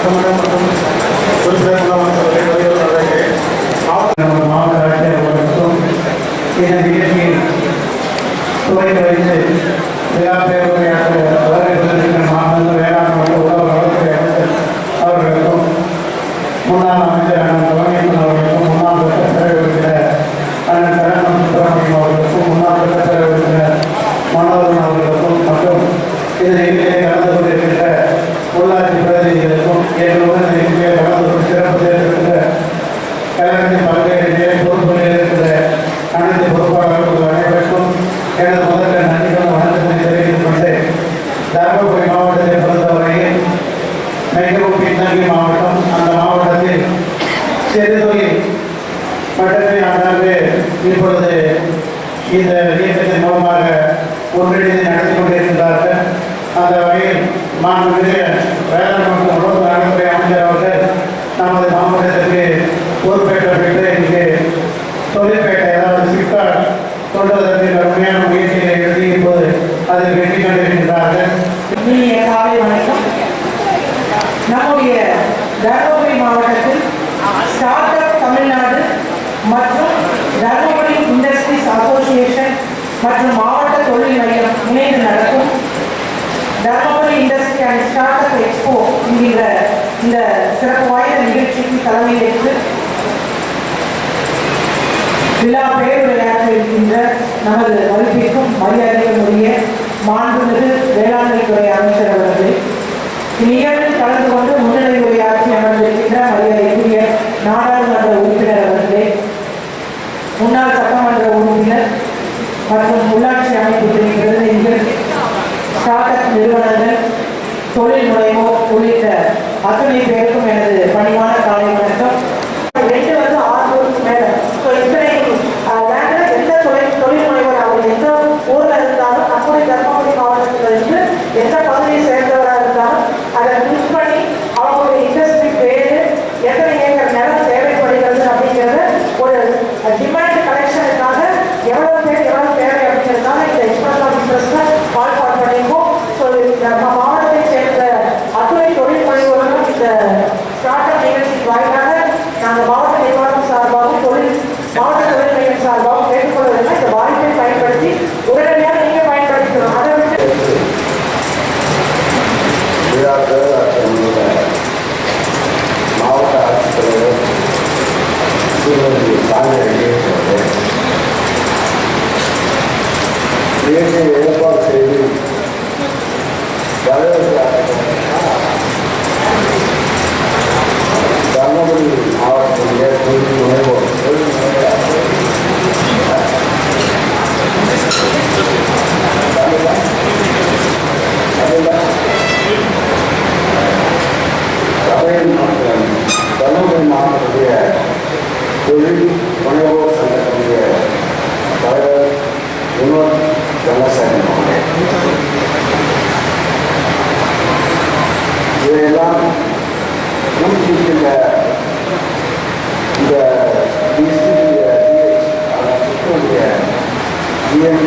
சட்டமன்றம் மற்றும் மாவட்ட ஆட்சியர் அவர்களுக்கும் இந்த நிகழ்ச்சியில் துவங்கி வைத்து விழா பேருரையாக வருகின்ற மாநில வேளாண் மற்றும் உணவு வளர்த்துறை அமைச்சர் அவர்களுக்கும் முன்னாள் அமைச்சர் அண்ணன் கவனியம்மன் அவர்களுக்கும் முன்னாள் சட்டப்பேரவை உறுப்பினர் அண்ணன் கரணம் சுப்பிரமணியம் அவர்களுக்கும் முன்னாள் சட்டப்பேரவை உறுப்பினர் மனோகரன் அவர்களுக்கும் மற்றும் இந்த நிகழ்ச்சியை கலந்து கொண்டிருக்கின்ற உள்ளாட்சி பிரதிநிதிகளுக்கும் ஏற்கனவே இந்த நிகழ்ச்சியை கலந்து கொண்டு சிறப்பு சேர்க்கின்ற கழகத்தின் பல்வேறு பொறுப்புகளில் இருக்கிற அனைத்து பொறுப்பாளர்கள் அனைவருக்கும் எனது முதல்ல நன்றிகளும் வணக்கத்தை தெரிவித்துக் கொண்டு தருமபுரி மாவட்டத்தை பொறுத்தவரையில் மிகவும் பின்தங்கிய மாவட்டம். அந்த மாவட்டத்தில் சிறுதொழில் மட்டத்தில் ஆண்டாண்டு இப்பொழுது இந்த இயக்கத்தின் மூலமாக ஒன்றிணைந்து நடத்தி கொண்டிருக்கின்றார்கள். அந்த வகையில் மாண்புமிகு வேளாண் மற்றும் உணவு நலத்துறை அமைச்சர் அவர்கள் நமது மாவட்டத்திற்கு பொறுப்பேற்ற பெற்று இங்கே தொழிற்பேட்டை அதாவது சிப்காட் கொண்டுவதற்கு கடுமையான முயற்சிகளை எழுதி இப்போது அதில் வெற்றி கொண்டிருக்கின்றார்கள். காலை வணக்கம். நம்முடைய தருமபுரி மாவட்டத்தில் ஸ்டார்ட் அப் தமிழ்நாடு மற்றும் தருமபுரி இண்டஸ்ட்ரீஸ் அசோசியேஷன் மற்றும் மாவட்ட தொழில் மையம் இணைந்து நடக்கும் Dharmapuri industry and start up expo என்கிற இந்த சிறப்பு வாய்ந்த நிகழ்ச்சிக்கு தலைமையேற்று விழா பேருரையாற்ற இருக்கின்ற நமது மதிப்பிற்கும் மரியாதைக்குரிய மாண்புமிகு வேளாண்மைத்துறை அமைச்சர் அவர்களே, இந்நிகழ்வில் கலந்து கொண்டு முன்னிலை உரையாற்றி அமர்ந்திருக்கின்ற மரியாதைக்குரிய நாடாளுமன்ற உறுப்பினர் அவர்களே, முன்னாள் சட்டமன்ற உறுப்பினர் மற்றும் உள்ளாட்சி அமைப்பு பிரதிநிதிகள், ஸ்டார்ட் அப் நிறுவனங்கள், தொழில் முனைவோர் உள்ளிட்ட அத்தனை பேருக்கும் எனது பணிவான காலை வணக்கம். 600 மேல எந்த தொழில் முனைவோர் அவர் எந்த ஊர்ல இருந்தாலும் நம்முடைய தர்மபுரி மாவட்டத்தில் இருந்து எந்த பகுதியை சேர்ந்தவராக இருந்தாலும் அதை யூஸ் பண்ணி அவங்களுடைய இண்டஸ்ட்ரி பேரு எத்தனை ஏக்கர் நிலம் தேவைப்படுகிறது அப்படிங்கிறத ஒரு டிமாண்ட் கலெக்ஷனுக்காக எவ்வளவு பேர் எவ்வளவு தேவை அப்படிங்கிறதுக்காக இந்த எக்ஸ்பிரஸ் ஆஃப் இன்ட்ரெஸ்ட்ல கால் பண்ணியிருக்கோம். ஸோ நம்ம மாவட்டத்தை சேர்ந்த அத்துறை தொழில் முனைவோர்களும் இந்த ஸ்டார்ட் அப் நிகழ்ச்சிக்கு வாயிலாக நாங்கள் மாவட்ட நிர்வாகம் சார்பாகவும் மாவட்ட தொழில் மையம் சார்பாகவும் கேட்டுக்கொள்வதெல்லாம் இந்த வாய்ப்பை பயன்படுத்தி உடனடியாக நீங்கள் பயன்படுத்திக்கணும். அதை விட்டு மாவட்ட ஆட்சித்தலைவர் நிகழ்ச்சியை ஏற்பாடு செய்து தருமபுரி மாவட்டத்தினுடைய தொழில் முனைவோர் தருமபுரி மாவட்டத்துடைய தொழில் முனைவோர் சங்கத்தினுடைய தலைவர் வினோத் சந்திரசேகரன் அவர்கள் இதையெல்லாம் ஊக்குவிக்கின்ற இந்த ஜிஎம்